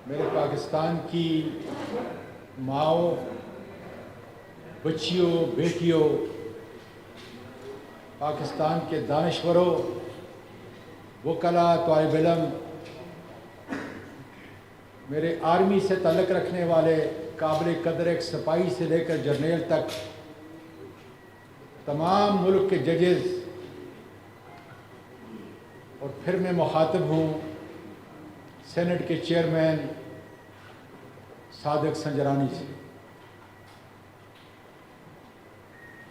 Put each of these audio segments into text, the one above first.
मेरे पाकिस्तान की माओ, बच्चियों, बेटियों, पाकिस्तान के दानश्वरों, वकला, तालिब इल्म, मेरे आर्मी से ताल्लुक़ रखने वाले काबिल कदर एक सिपाही से लेकर जर्नल तक तमाम मुल्क के जजेस, और फिर मैं मुखातिब हूँ सेनेट के चेयरमैन सादिक संजरानी से।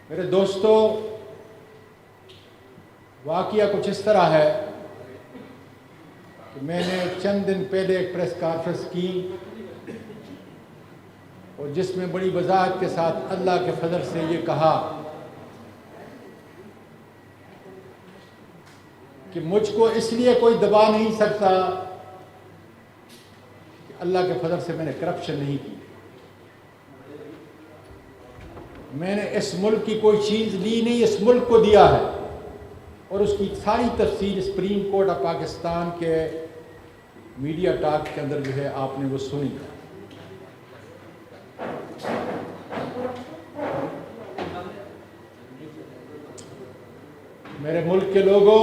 मेरे दोस्तों, वाक़या कुछ इस तरह है कि मैंने चंद दिन पहले एक प्रेस कॉन्फ्रेंस की और जिसमें बड़ी वजाहत के साथ अल्लाह के फजल से ये कहा कि मुझको इसलिए कोई दबा नहीं सकता कि अल्लाह के फजल से मैंने करप्शन नहीं की। मैंने इस मुल्क की कोई चीज़ ली नहीं, इस मुल्क को दिया है और उसकी सारी तफसील सुप्रीम कोर्ट ऑफ पाकिस्तान के मीडिया टॉक के अंदर जो है आपने वो सुनी। मेरे मुल्क के लोगों,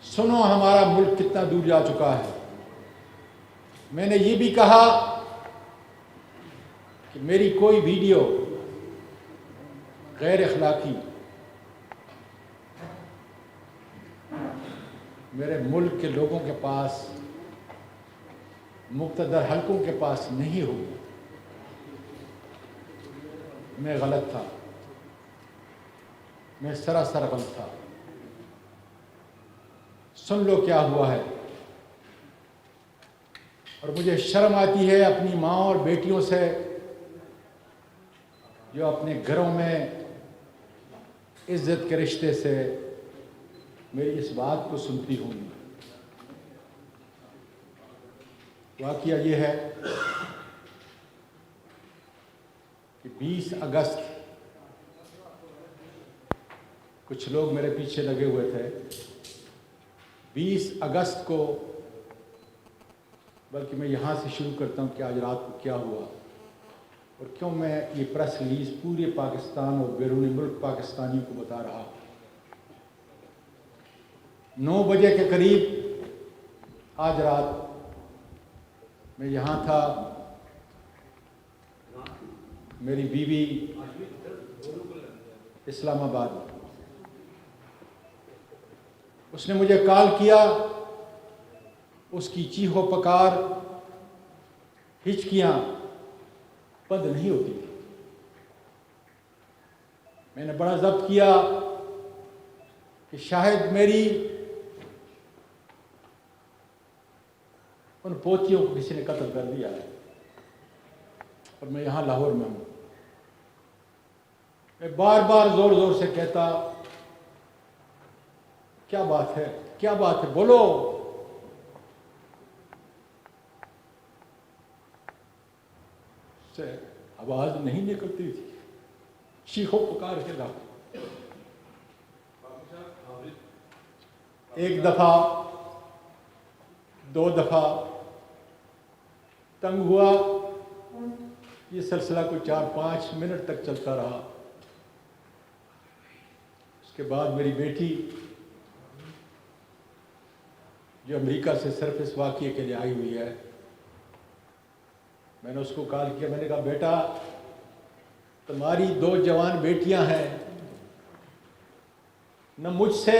सुनो हमारा मुल्क कितना दूर जा चुका है। मैंने ये भी कहा कि मेरी कोई वीडियो गैर अखलाकी मेरे मुल्क के लोगों के पास, मुक़्तदर हलकों के पास नहीं होगी। मैं गलत था, मैं सरासर गलत था। सुन लो क्या हुआ है। और मुझे शर्म आती है अपनी माँ और बेटियों से जो अपने घरों में इज्जत के रिश्ते से मेरी इस बात को सुनती होंगी। वाक़या ये है कि 20 अगस्त कुछ लोग मेरे पीछे लगे हुए थे। 20 अगस्त को, बल्कि मैं यहाँ से शुरू करता हूँ कि आज रात को क्या हुआ और क्यों मैं ये प्रेस रिलीज़ पूरे पाकिस्तान और बैरून मुल्क पाकिस्तानियों को बता रहा हूँ। 9 बजे के करीब आज रात मैं यहाँ था। मेरी बीवी इस्लामाबाद में, उसने मुझे कॉल किया। उसकी चीखो पकार, हिचकियाँ बंद नहीं होती थी। मैंने बड़ा ज़ब्त किया कि शायद मेरी उन पोतियों को किसी ने कत्ल कर दिया है और मैं यहाँ लाहौर में हूँ। मैं बार बार ज़ोर ज़ोर से कहता, क्या बात है, क्या बात है, बोलो। से आवाज़ नहीं निकलती थी, चीखो पुकार के रहा। एक दफ़ा, 2 दफ़ा तंग हुआ। ये सिलसिला कोई 4-5 मिनट तक चलता रहा। उसके बाद मेरी बेटी जो अमेरिका से सिर्फ इस वाक़ये के लिए आई हुई है, मैंने उसको कॉल किया। मैंने कहा, बेटा तुम्हारी 2 जवान बेटियां हैं, न मुझसे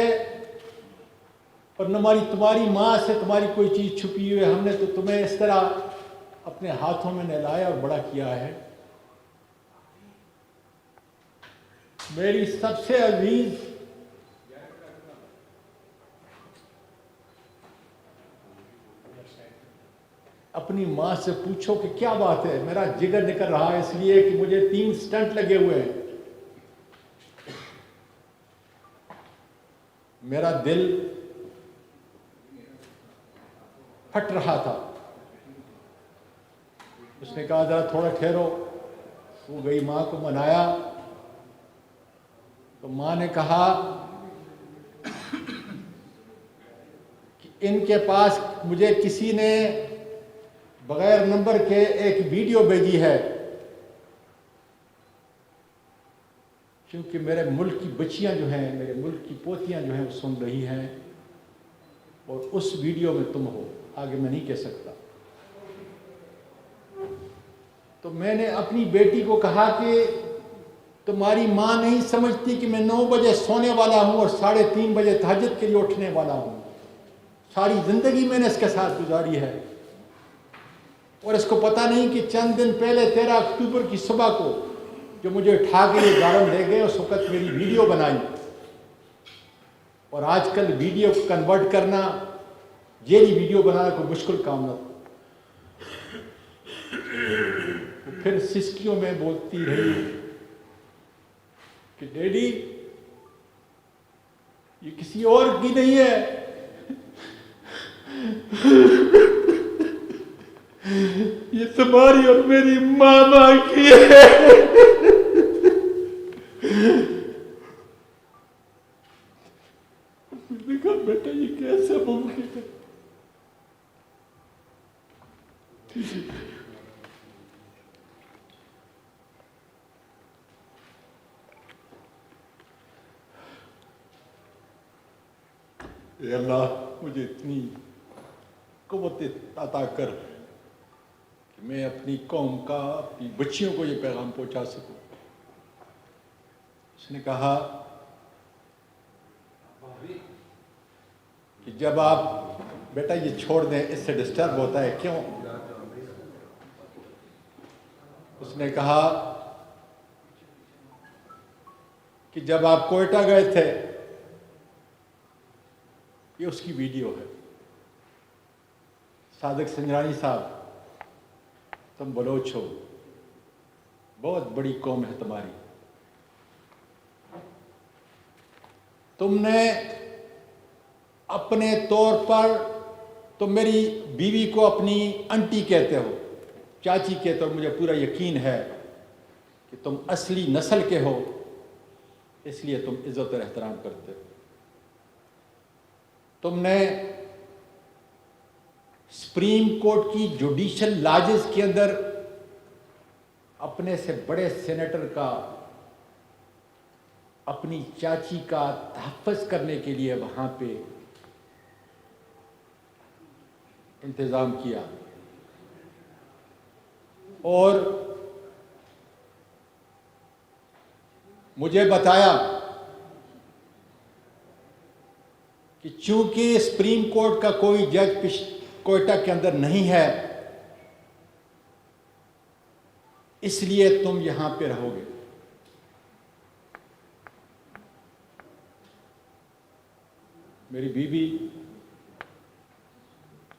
और न तुम्हारी माँ से तुम्हारी कोई चीज़ छुपी हुई है। हमने तो तुम्हें इस तरह अपने हाथों में नहलाया और बड़ा किया है। मेरी सबसे अजीज अपनी माँ से पूछो कि क्या बात है। मेरा जिगर निकल रहा है इसलिए कि मुझे 3 स्टंट लगे हुए हैं। मेरा दिल फट रहा था। उसने कहा, जरा थोड़ा ठहरो। वो गई, माँ को मनाया तो माँ ने कहा कि इनके पास मुझे किसी ने बगैर नंबर के एक वीडियो भेजी है, क्योंकि मेरे मुल्क की बच्चियां जो हैं, मेरे मुल्क की पोतियां जो हैं वो सुन रही हैं, और उस वीडियो में तुम हो, आगे मैं नहीं कह सकता। तो मैंने अपनी बेटी को कहा कि तुम्हारी माँ नहीं समझती कि मैं 9 बजे सोने वाला हूँ और 3:30 बजे तहज्जुद के लिए उठने वाला हूँ। सारी ज़िंदगी मैंने इसके साथ गुजारी है, और इसको पता नहीं कि चंद दिन पहले 13 अक्टूबर की सुबह को जो मुझे उठा के ये गार्डन ले गए, उस वक्त मेरी वीडियो बनाई। और आजकल वीडियो को कन्वर्ट करना, जेली वीडियो बनाना कोई मुश्किल काम न था। तो फिर सिसकियों में बोलती रही कि डैडी ये किसी और की नहीं है, ये तुम्हारी और मेरी मामा की है। मैंने कहा बेटा ये कैसे मुमकिन है? अल्लाह मुझे इतनी क़ुव्वत अता कर कि मैं अपनी कौम का, अपनी बच्चियों को ये पैगाम पहुंचा सकूं। उसने कहा कि जब आप बेटा ये छोड़ दें, इससे डिस्टर्ब होता है, क्यों? उसने कहा कि जब आप कोयटा गए थे, ये उसकी वीडियो है, सादिक संजरानी साहब तुम बलोच हो, बहुत बड़ी कौम है तुम्हारी, तुमने अपने तौर पर तुम मेरी बीवी को अपनी आंटी कहते हो, चाची कहते हो, मुझे पूरा यकीन है कि तुम असली नस्ल के हो, इसलिए तुम इज्जत और एहतराम करते हो। तुमने सुप्रीम कोर्ट की जुडिशल लॉजेस के अंदर अपने से बड़े सेनेटर का, अपनी चाची का तहफ़्फ़ुज़ करने के लिए वहां पे इंतज़ाम किया, और मुझे बताया कि चूंकि सुप्रीम कोर्ट का कोई जज कोयटा के अंदर नहीं है, इसलिए तुम यहां पे रहोगे। मेरी बीवी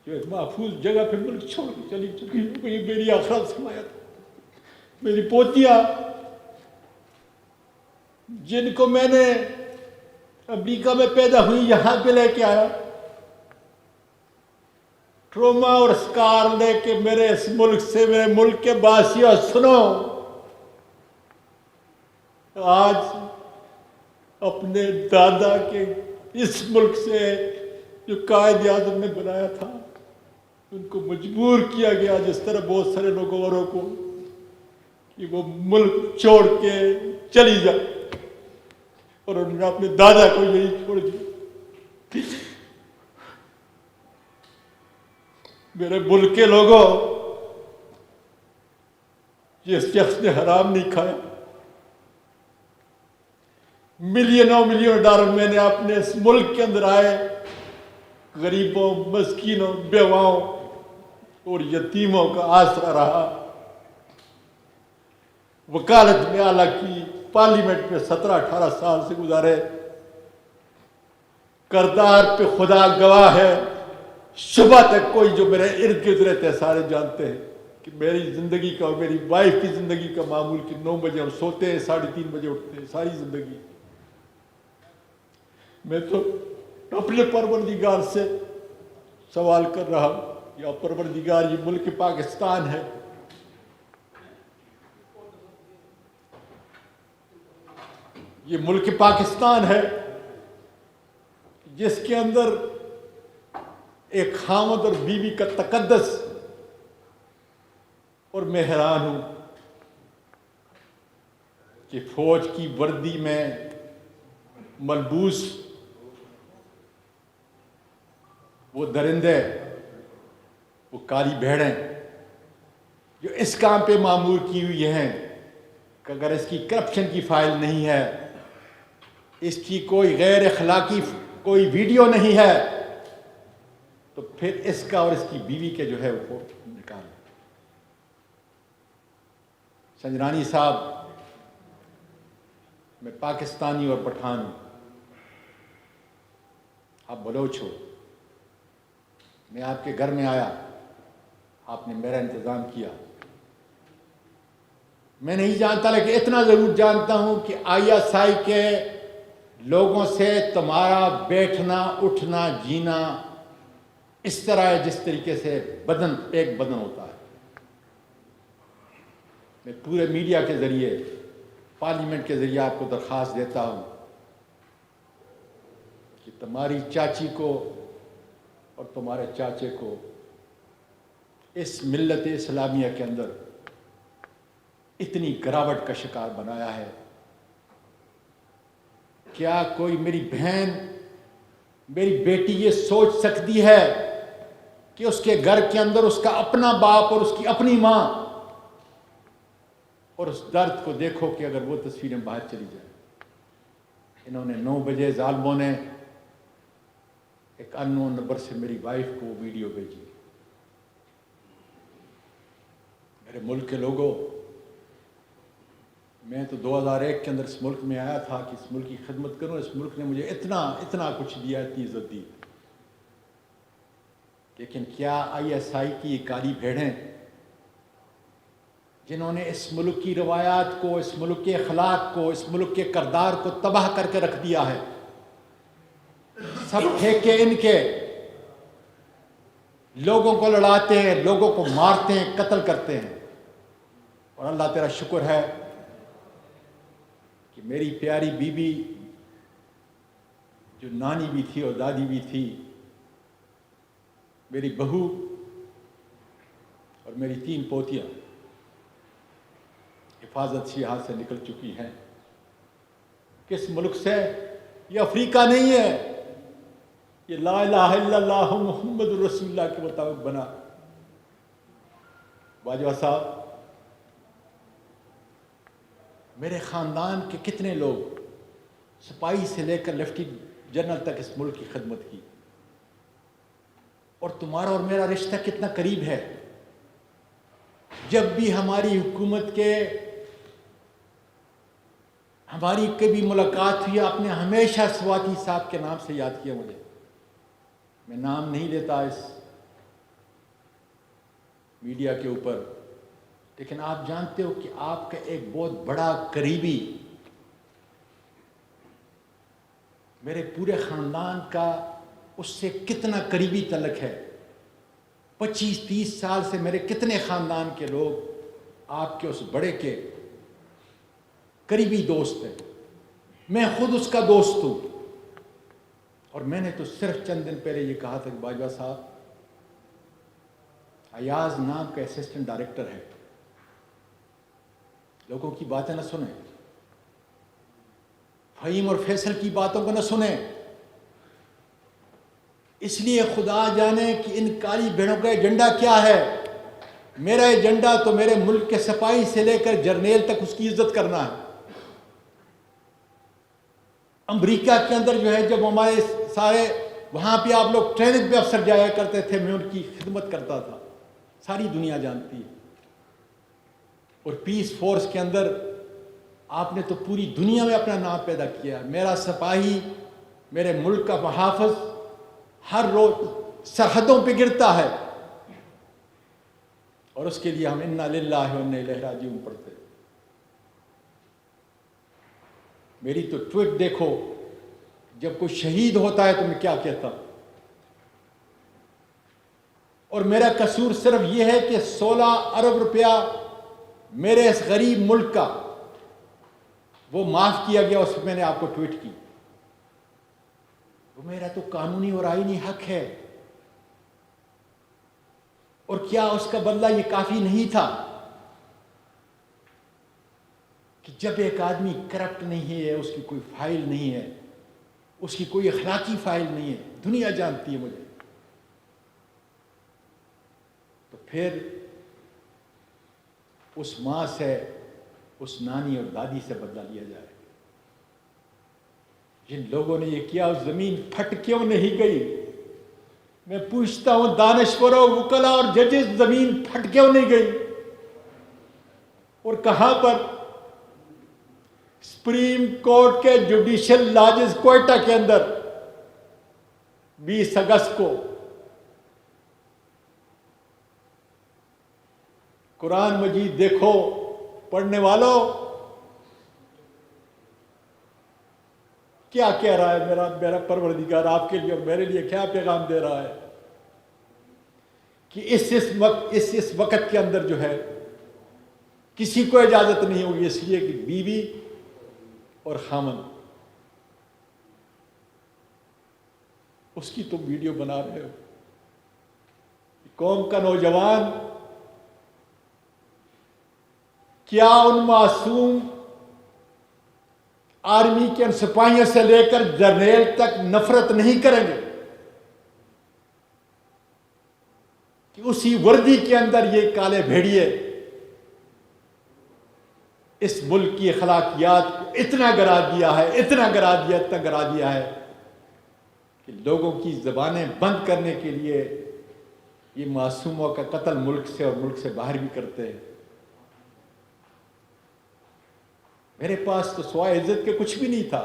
जो एक महफूज जगह पे मुल्क छोड़ के चली चुकी है, ये मेरी आखिरत समाया था। मेरी पोतियां जिनको मैंने अमेरिका में पैदा हुई यहां पे लेके आया, ट्रोमा और स्कार लेके मेरे इस मुल्क से, मेरे मुल्क के वासियों सुनो, आज अपने दादा के इस मुल्क से जो कायद आज़म ने बनाया था, उनको मजबूर किया गया, जिस तरह बहुत सारे लोगों औरों को, कि वो मुल्क छोड़ के चली जाए, और उन्होंने अपने दादा को यही छोड़ दिया। मेरे मुल्क के लोगों, जिस शख्स ने हराम नहीं खाया, मिलियनों मिलियन डॉलर मैंने अपने इस मुल्क के अंदर आए गरीबों, मस्कीनों, बेवाओं और यतीमों का आसरा रहा। वकालत में आला की, पार्लियामेंट में 17-18 साल से गुजारे। करदार पे खुदा गवाह है, सुबह तक कोई जो मेरे इर्द गिर्द रहते हैं सारे जानते हैं कि मेरी जिंदगी का और मेरी वाइफ की जिंदगी का मामूल कि 9 बजे हम सोते हैं, 3:30 बजे उठते हैं, सारी जिंदगी। मैं तो अपने परवरदिगार से सवाल कर रहा हूं, या परवरदिगार, ये मुल्क पाकिस्तान है, ये मुल्क पाकिस्तान है जिसके अंदर एक खामद और बीवी का तकद्दस और मैं हैरान हूं कि फौज की वर्दी में मलबूस वो दरिंदे, वो काली भेड़ें जो इस काम पे मामूर की हुई हैं कि अगर इसकी करप्शन की फाइल नहीं है, इसकी कोई गैर अखलाकी कोई वीडियो नहीं है, तो फिर इसका और इसकी बीवी के जो है वो निकाल। संजरानी साहब, मैं पाकिस्तानी और पठान हूं, आप बलोच हो। मैं आपके घर में आया, आपने मेरा इंतज़ाम किया। मैं नहीं जानता, लेकिन इतना ज़रूर जानता हूं कि ISI के लोगों से तुम्हारा बैठना, उठना, जीना इस तरह है जिस तरीके से बदन एक बदन होता है। मैं पूरे मीडिया के ज़रिए, पार्लियामेंट के ज़रिए आपको दरख्वास्त देता हूं कि तुम्हारी चाची को और तुम्हारे चाचे को इस मिल्लत इस्लामिया के अंदर इतनी गिरावट का शिकार बनाया है। क्या कोई मेरी बहन, मेरी बेटी ये सोच सकती है कि उसके घर के अंदर उसका अपना बाप और उसकी अपनी मां, और उस दर्द को देखो कि अगर वो तस्वीरें बाहर चली जाए। इन्होंने 9 बजे जालिमों ने एक अननोन नंबर से मेरी वाइफ को वीडियो भेजी। मेरे मुल्क के लोगों, मैं तो 2001 के अंदर इस मुल्क में आया था कि इस मुल्क की खिदमत करूं। इस मुल्क ने मुझे इतना इतना कुछ दिया, इतनी इज्जत दी, लेकिन क्या ISI की काली भेड़ें जिन्होंने इस मुल्क की रवायात को, इस मुल्क के अखलाक को, इस मुल्क के किरदार को तबाह करके रख दिया है, सब ठेके इनके, लोगों को लड़ाते हैं, लोगों को मारते हैं, कत्ल करते हैं। और अल्लाह तेरा शुक्र है कि मेरी प्यारी बीबी जो नानी भी थी और दादी भी थी, मेरी बहू और मेरी 3 पोतियां हिफाजत से यहाँ से निकल चुकी हैं। किस मुल्क से? ये अफ्रीका नहीं है, ये ला इलाहा इल्लल्लाह मुहम्मदुर रसूलुल्लाह के मुताबिक बना। बाजवा साहब, मेरे ख़ानदान के कितने लोग सिपाही से लेकर लेफ्टिनेंट जनरल तक इस मुल्क की खिदमत की, और तुम्हारा और मेरा रिश्ता कितना करीब है। जब भी हमारी हुकूमत के हमारी कभी मुलाकात हुई, आपने हमेशा स्वाति साहब के नाम से याद किया मुझे। मैं नाम नहीं लेता इस मीडिया के ऊपर, लेकिन आप जानते हो कि आपका एक बहुत बड़ा करीबी मेरे पूरे ख़ानदान का उससे कितना करीबी तल्लुक़ है। 25-30 साल से मेरे कितने ख़ानदान के लोग आपके उस बड़े के करीबी दोस्त हैं। मैं खुद उसका दोस्त हूँ। और मैंने तो सिर्फ चंद दिन पहले ये कहा था कि बाजवा साहब, अयाज नाम का असिस्टेंट डायरेक्टर है, लोगों की बातें न सुने, फ़हीम और फैसल की बातों को न सुने। इसलिए खुदा जाने कि इन काली भेड़ों का एजेंडा क्या है। मेरा एजेंडा तो मेरे मुल्क के सिपाही से लेकर जर्नेल तक उसकी इज्जत करना है। अमेरिका के अंदर जो है, जब हमारे सारे वहाँ पे आप लोग ट्रेनिंग पे अफसर जाया करते थे, मैं उनकी खिदमत करता था, सारी दुनिया जानती है। और पीस फोर्स के अंदर आपने तो पूरी दुनिया में अपना नाम पैदा किया। मेरा सिपाही, मेरे मुल्क का मुहाफ़िज़ हर रोज सरहदों पे गिरता है, और उसके लिए हम इन्ना लिल्लाहि व इन्ना इलैहि राजिऊन पढ़ते। मेरी तो ट्वीट देखो, जब कोई शहीद होता है तो मैं क्या कहता। और मेरा कसूर सिर्फ यह है कि 16 अरब रुपया मेरे इस गरीब मुल्क का वो माफ किया गया, उस पर मैंने आपको ट्वीट की। वो मेरा तो कानूनी और आईनी हक है। और क्या उसका बदला ये काफी नहीं था? जब एक आदमी करप्ट नहीं है, उसकी कोई फाइल नहीं है, उसकी कोई अखलाकी फाइल नहीं है, दुनिया जानती है मुझे, तो फिर उस माँ से, उस नानी और दादी से बदला लिया जाए। जिन लोगों ने ये किया, उस जमीन फट क्यों नहीं गई? मैं पूछता हूं दानश्वरों, वकला और जजेस, जमीन फट क्यों नहीं गई? और कहां पर? सुप्रीम कोर्ट के जुडिशियल लॉजेस क्वेटा के अंदर 20 अगस्त को कुरान मजीद देखो पढ़ने वालों, क्या कह रहा है मेरा परवरदिगार आपके लिए और मेरे लिए, क्या पैगाम दे रहा है कि इस वक्त के अंदर जो है किसी को इजाजत नहीं होगी, इसलिए कि बीवी और खामन, उसकी तुम वीडियो बना रहे हो। कौम का नौजवान क्या उन मासूम आर्मी के सिपाहियों से लेकर जर्नल तक नफरत नहीं करेंगे कि उसी वर्दी के अंदर ये काले भेड़िए इस मुल्क की अखलाकियात को इतना गिरा दिया है, इतना गिरा दिया है कि लोगों की ज़बानें बंद करने के लिए ये मासूमों का कत्ल मुल्क से और मुल्क से बाहर भी करते हैं। मेरे पास तो सिवाय इज्जत के कुछ भी नहीं था।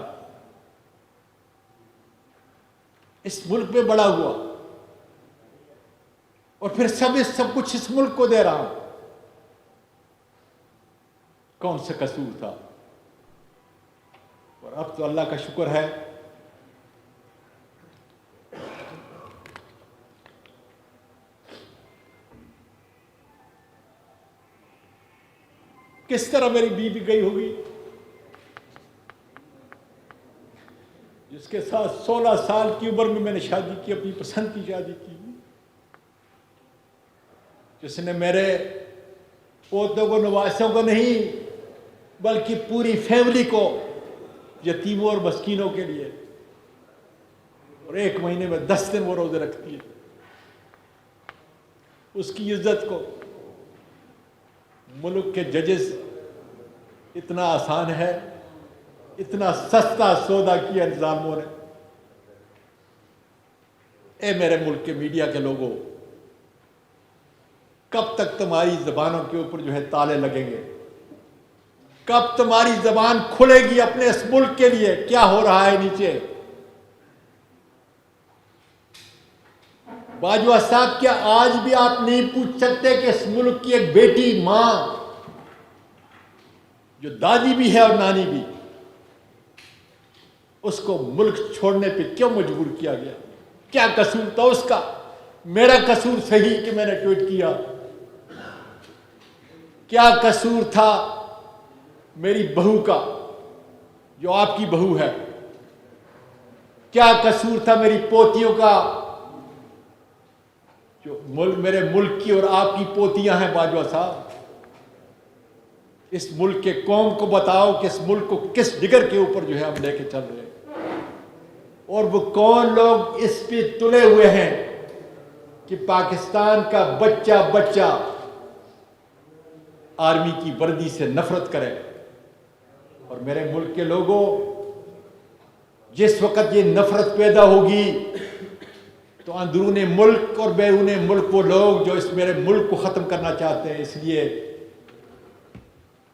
इस मुल्क में बड़ा हुआ और फिर सब कुछ इस मुल्क को दे रहा हूं। कौन सा कसूर था? और अब तो अल्लाह का शुक्र है किस तरह मेरी बीवी गई होगी, जिसके साथ 16 साल की उम्र में मैंने शादी की, अपनी पसंद की शादी की, जिसने मेरे पोतों को, नवासों को नहीं बल्कि पूरी फैमिली को, यतीमों और मस्कीनों के लिए, और 1 महीने में 10 दिन वो रोजे रखती है। उसकी इज्जत को मुल्क के जजेस इतना आसान है, इतना सस्ता सौदा किया इंतजामों ने। ए मेरे मुल्क के मीडिया के लोगों, कब तक तुम्हारी जबानों के ऊपर जो है ताले लगेंगे? कब तुम्हारी जबान खुलेगी अपने इस मुल्क के लिए? क्या हो रहा है नीचे? बाजवा साहब, क्या आज भी आप नहीं पूछ सकते कि इस मुल्क की एक बेटी, मां, जो दादी भी है और नानी भी, उसको मुल्क छोड़ने पे क्यों मजबूर किया गया? क्या कसूर था उसका? मेरा कसूर सही कि मैंने ट्वीट किया। क्या कसूर था मेरी बहू का, जो आपकी बहू है? क्या कसूर था मेरी पोतियों का, जो मेरे मुल्क की और आपकी पोतियां हैं? बाजवा साहब, इस मुल्क के कौम को बताओ कि इस मुल्क को किस जिगर के ऊपर जो है हम लेके चल रहे हैं, और वो कौन लोग इस पे तुले हुए हैं कि पाकिस्तान का बच्चा बच्चा आर्मी की वर्दी से नफरत करे। और मेरे मुल्क के लोगों, जिस वक्त ये नफरत पैदा होगी तो अंदरूने मुल्क और बैरूने मुल्क वो लोग जो इस मेरे मुल्क को ख़त्म करना चाहते हैं, इसलिए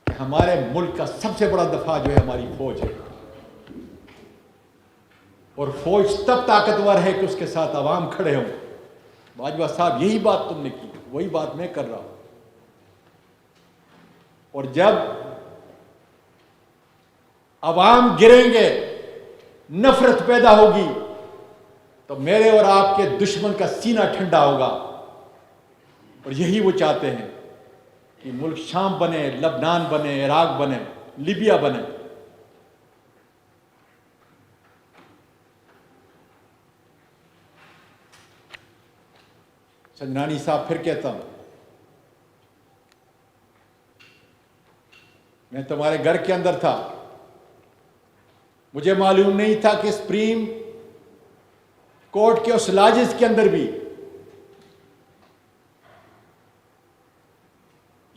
हमारे मुल्क का सबसे बड़ा दफा जो है हमारी फौज है। और फौज तब ताकतवर है कि उसके साथ अवाम खड़े हों। बाजवा साहब, यही बात तुमने की, वही बात मैं कर रहा हूं। और जब अवाम गिरेंगे, नफरत पैदा होगी, तो मेरे और आपके दुश्मन का सीना ठंडा होगा। और यही वो चाहते हैं कि मुल्क शाम बने, लबनान बने, इराक बने, लीबिया बने। संजनानी साहब, फिर कहता हूं, मैं तुम्हारे घर के अंदर था, मुझे मालूम नहीं था कि सुप्रीम कोर्ट के उस लॉजेस के अंदर भी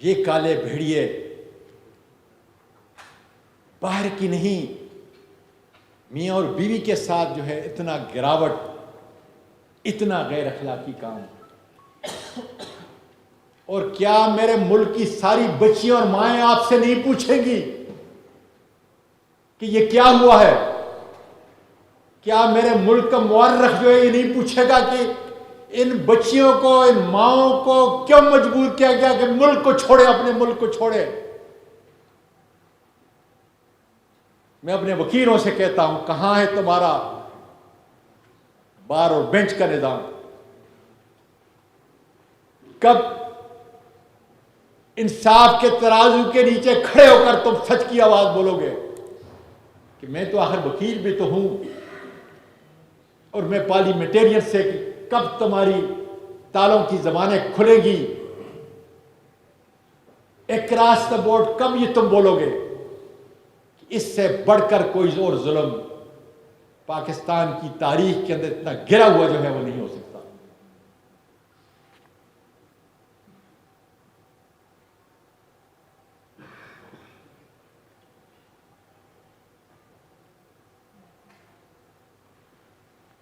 ये काले भेड़िए बाहर की नहीं, मियाँ और बीवी के साथ जो है इतना गिरावट, इतना गैर अखलाकी काम। और क्या मेरे मुल्क की सारी बच्चियां और माएं आपसे नहीं पूछेंगी कि ये क्या हुआ है? क्या मेरे मुल्क का मुअर्रिख जो है ये नहीं पूछेगा कि इन बच्चियों को, इन माओं को क्यों मजबूर किया गया कि मुल्क को छोड़े, अपने मुल्क को छोड़े? मैं अपने वकीलों से कहता हूं, कहां है तुम्हारा बार और बेंच का निजाम? कब इंसाफ के तराजू के नीचे खड़े होकर तुम सच की आवाज बोलोगे कि मैं तो आखिर वकील भी तो हूं और मैं पार्लियामेंटेरियन से? कब तुम्हारी तालों की जबानें खुलेगी? अक्रॉस द बोर्ड कब ये तुम बोलोगे कि इससे बढ़कर कोई और जुल्म पाकिस्तान की तारीख के अंदर इतना गिरा हुआ जो है वो नहीं हो सकता?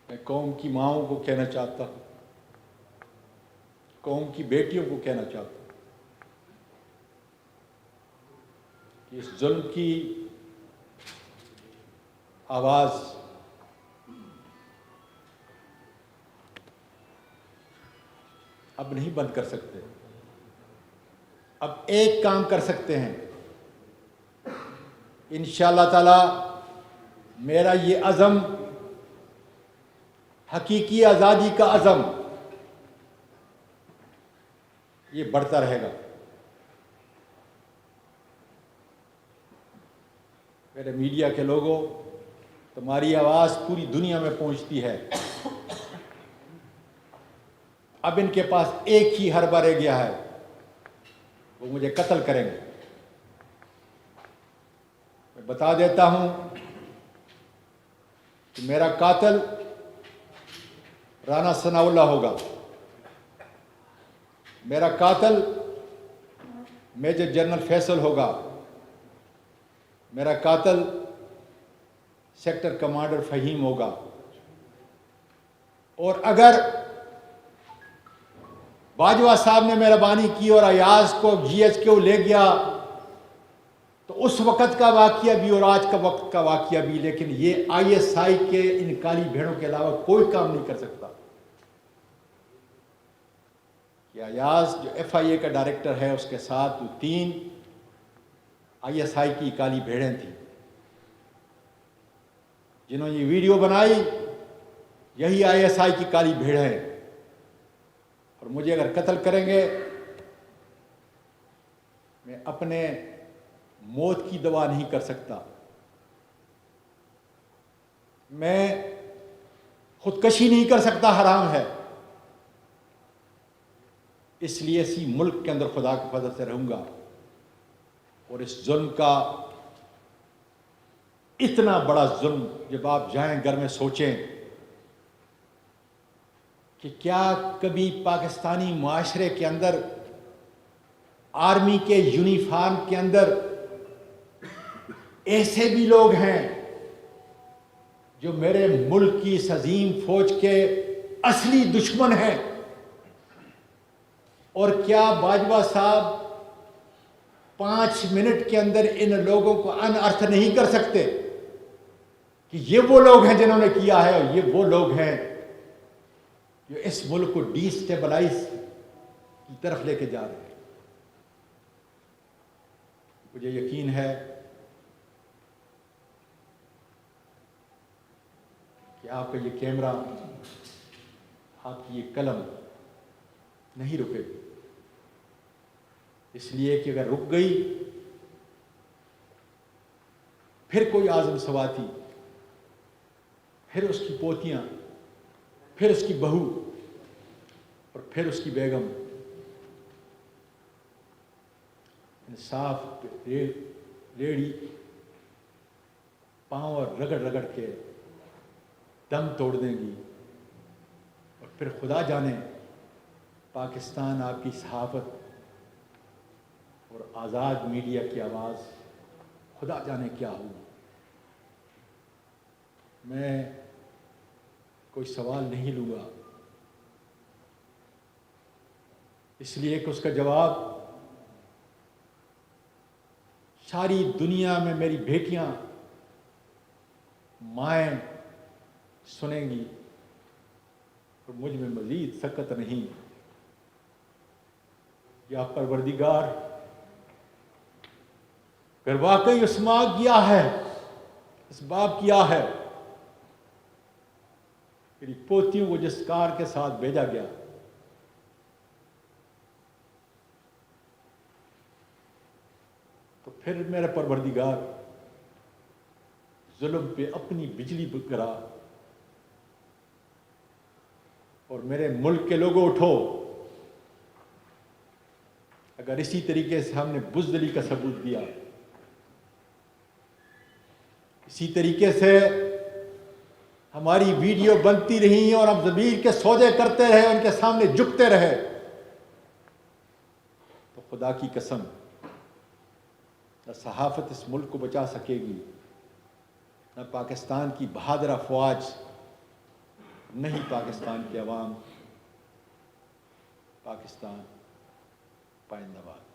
मैं कौम की माओं को कहना चाहता हूं, कौम की बेटियों को कहना चाहता हूं कि इस जुल्म की आवाज अब नहीं बंद कर सकते। अब एक काम कर सकते हैं, इंशाअल्लाह ताला मेरा ये अज़म, हकीकी आज़ादी का अज़म, ये बढ़ता रहेगा। मेरे मीडिया के लोगों, तुम्हारी आवाज़ पूरी दुनिया में पहुंचती है। अब इनके पास एक ही हरबा रह गया है, वो मुझे कत्ल करेंगे। मैं बता देता हूं कि मेरा कातिल राना सनाउल्लाह होगा, मेरा कातिल मेजर जनरल फैसल होगा, मेरा कातिल सेक्टर कमांडर फ़हीम होगा। और अगर बाजवा साहब ने मेहरबानी की और अयाज को GHQ ले गया तो उस वक़्त का वाक़या भी और आज का वक्त का वाक़या भी, लेकिन ये ISI के इन काली भेड़ों के अलावा कोई काम नहीं कर सकता। कि अयाज जो FIA का डायरेक्टर है, उसके साथ वो 3 ISI की काली भेड़ें थी जिन्होंने ये वीडियो बनाई, यही ISI की काली भेड़ है। और मुझे अगर कत्ल करेंगे, मैं अपने मौत की दवा नहीं कर सकता, मैं खुदकशी नहीं कर सकता, हराम है। इसलिए इसी मुल्क के अंदर खुदा के फजल से रहूंगा और इस जुल्म का, इतना बड़ा जुल्म, जब आप जाएं घर में सोचें कि क्या कभी पाकिस्तानी माशरे के अंदर आर्मी के यूनिफॉर्म के अंदर ऐसे भी लोग हैं जो मेरे मुल्क की इस अजीम फौज के असली दुश्मन हैं? और क्या बाजवा साहब 5 मिनट के अंदर इन लोगों को अनअर्थ नहीं कर सकते कि ये वो लोग हैं जिन्होंने किया है और ये वो लोग हैं जो इस मुल्क को डिस्टेबलाइज की तरफ लेके जा रहे हैं? मुझे यकीन है कि आपका ये कैमरा, आपकी ये कलम नहीं रुकेगी, इसलिए कि अगर रुक गई फिर कोई आज़म सवाती, फिर उसकी पोतियां, फिर उसकी बहू और फिर उसकी बेगम इंसाफ रेड़ी पांव और रगड़ रगड़ के दम तोड़ देंगी, और फिर खुदा जाने पाकिस्तान आपकी सहाफ़त और आज़ाद मीडिया की आवाज़ खुदा जाने क्या होगी। मैं कोई सवाल नहीं लूँगा, इसलिए कि उसका जवाब सारी दुनिया में मेरी बेटियां माएँ सुनेंगी, और मुझ में मज़ीद सकत नहीं। या परवरदिगार, अगर वाकई उस माँ किया है, इस बाप किया है, मेरी पोतियों को जिस कार के साथ भेजा गया, तो फिर मेरे परवरदिगार जुल्म पे अपनी बिजली गिरा, और मेरे मुल्क के लोगों उठो। अगर इसी तरीके से हमने बुज़दिली का सबूत दिया, इसी तरीके से हमारी वीडियो बनती रही और हम ज़मीर के सौदे करते रहे, उनके सामने झुकते रहे, तो खुदा की कसम न सहाफ़त इस मुल्क को बचा सकेगी, न पाकिस्तान की बहादुर अफवाज, नहीं पाकिस्तान की अवाम। पाकिस्तान पाइंदाबाद।